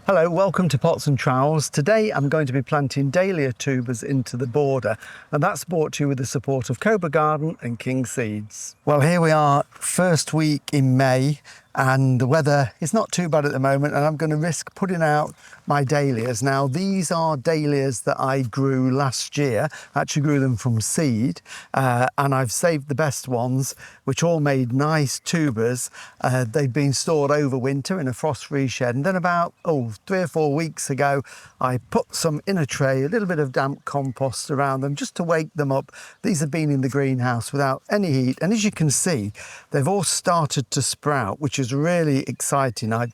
Hello, welcome to Pots and Trowels. Today I'm going to be planting Dahlia tubers into the border, and that's brought to you with the support of Cobra Garden and King Seeds. Well, here we are, first week in May, and the weather is not too bad at the moment, and I'm going to risk putting out my dahlias. Now, these are dahlias that I grew last year. I actually grew them from seed, and I've saved the best ones, which all made nice tubers. They'd been stored over winter in a frost-free shed, and then about 3 or 4 weeks ago, I put some in a tray, a little bit of damp compost around them just to wake them up. These have been in the greenhouse without any heat, and as you can see, they've all started to sprout, which is really exciting. I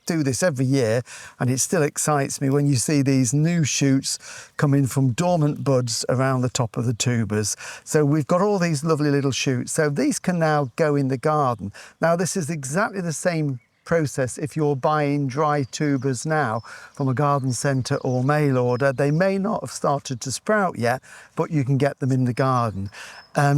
do this every year, and it still excites me when you see these new shoots coming from dormant buds around the top of the tubers. So we've got all these lovely little shoots. So these can now go in the garden. Now, this is exactly the same process if you're buying dry tubers now from a garden centre or mail order. They may not have started to sprout yet, but you can get them in the garden.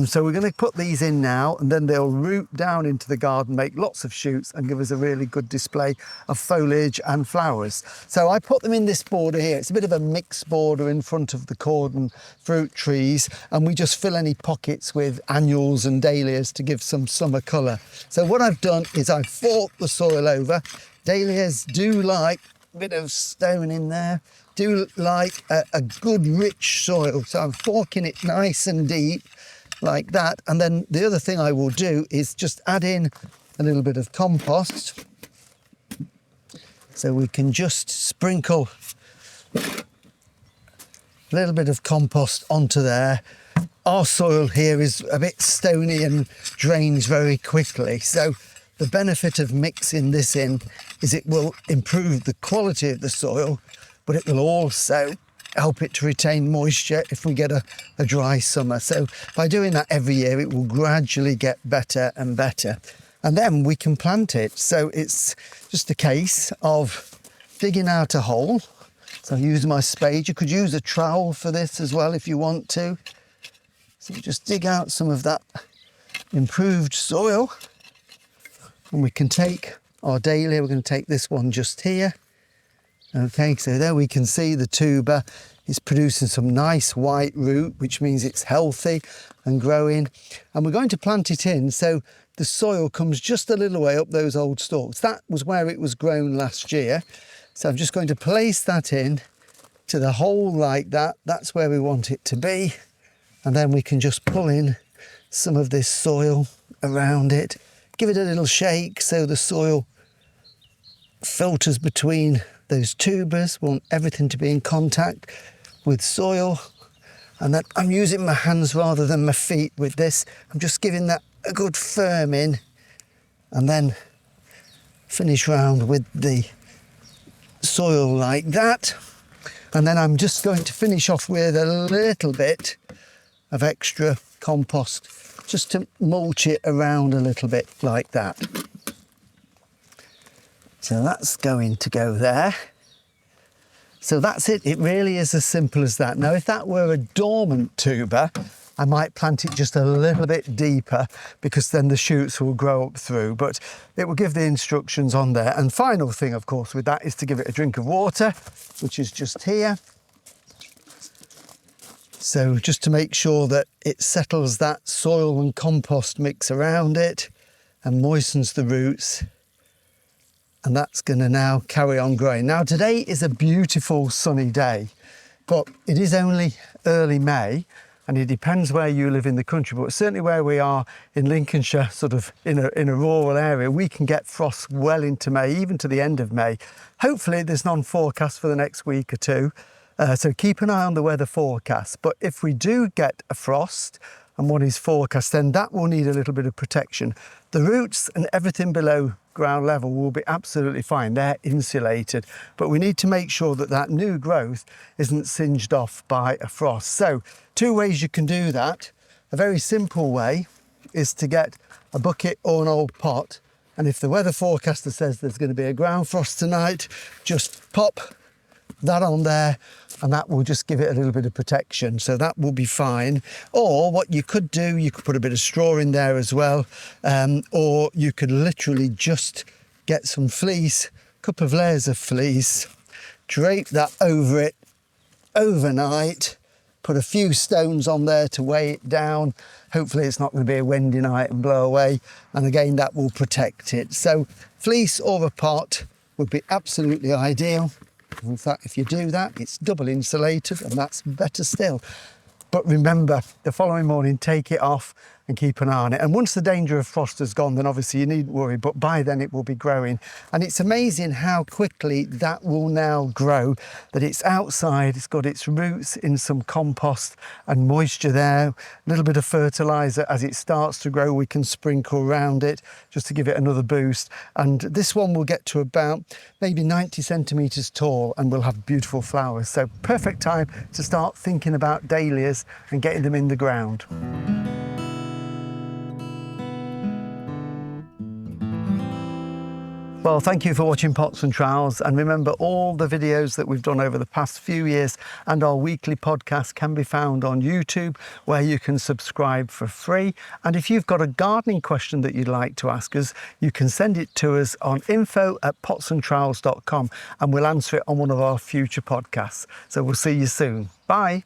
So we're going to put these in now, and then they'll root down into the garden, make lots of shoots, and give us a really good display of foliage and flowers. So I put them in this border here. It's a bit of a mixed border in front of the cordon fruit trees, and we just fill any pockets with annuals and dahlias to give some summer colour. So what I've done is I've forked the soil over. Dahlias do like a bit of stone in there, do like a good rich soil. So I'm forking it nice and deep, like that. And then the other thing I will do is just add in a little bit of compost. So we can just sprinkle a little bit of compost onto there. Our soil here is a bit stony and drains very quickly. So the benefit of mixing this in is it will improve the quality of the soil, but it will also help it to retain moisture if we get a dry summer. So by doing that every year, it will gradually get better and better. And then we can plant it. So it's just a case of digging out a hole. So I use my spade. You could use a trowel for this as well if you want to. So you just dig out some of that improved soil, and we can take our dahlia. We're going to take this one just here. Okay, so there we can see the tuber is producing some nice white root, which means it's healthy and growing. And we're going to plant it in so the soil comes just a little way up those old stalks. That was where it was grown last year. So I'm just going to place that in to the hole like that. That's where we want it to be. And then we can just pull in some of this soil around it. Give it a little shake so the soil filters between those tubers. We want everything to be in contact with soil, and then I'm using my hands rather than my feet with this. I'm just giving that a good firm in, and then finish round with the soil like that. And then I'm just going to finish off with a little bit of extra compost just to mulch it around a little bit like that. So that's going to go there. So that's it. It really is as simple as that. Now, if that were a dormant tuber, I might plant it just a little bit deeper because then the shoots will grow up through, but it will give the instructions on there. And final thing, of course, with that is to give it a drink of water, which is just here. So just to make sure that it settles that soil and compost mix around it and moistens the roots. And that's going to now carry on growing. Now, today is a beautiful sunny day, but it is only early May, and it depends where you live in the country, but certainly where we are in Lincolnshire, sort of in a rural area, we can get frost well into May, even to the end of May. Hopefully there's none forecast for the next week or two, so keep an eye on the weather forecast. But if we do get a frost, and what is forecast, then that will need a little bit of protection. The roots and everything below ground level will be absolutely fine. They're insulated, but we need to make sure that that new growth isn't singed off by a frost. So 2 ways you can do that. A very simple way is to get a bucket or an old pot, and if the weather forecaster says there's going to be a ground frost tonight, just pop that on there, and that will just give it a little bit of protection, so that will be fine. Or what you could do, you could put a bit of straw in there as well, or you could literally just get some fleece, a couple of layers of fleece, drape that over it overnight, put a few stones on there to weigh it down. Hopefully it's not going to be a windy night and blow away, and again that will protect it. So fleece or a pot would be absolutely ideal. In fact, if you do that, it's double insulated, and that's better still. But remember, the following morning, take it off and keep an eye on it. And once the danger of frost has gone, then obviously you needn't worry, but by then it will be growing. And it's amazing how quickly that will now grow, that it's outside, it's got its roots in some compost and moisture there, a little bit of fertilizer. As it starts to grow, we can sprinkle around it just to give it another boost. And this one will get to about maybe 90 centimetres tall and will have beautiful flowers. So perfect time to start thinking about dahlias and getting them in the ground. Well, thank you for watching Pots and Trowels, and remember, all the videos that we've done over the past few years and our weekly podcast can be found on YouTube, where you can subscribe for free. And if you've got a gardening question that you'd like to ask us, you can send it to us on info@potsandtrowels.com, and we'll answer it on one of our future podcasts. So we'll see you soon. Bye.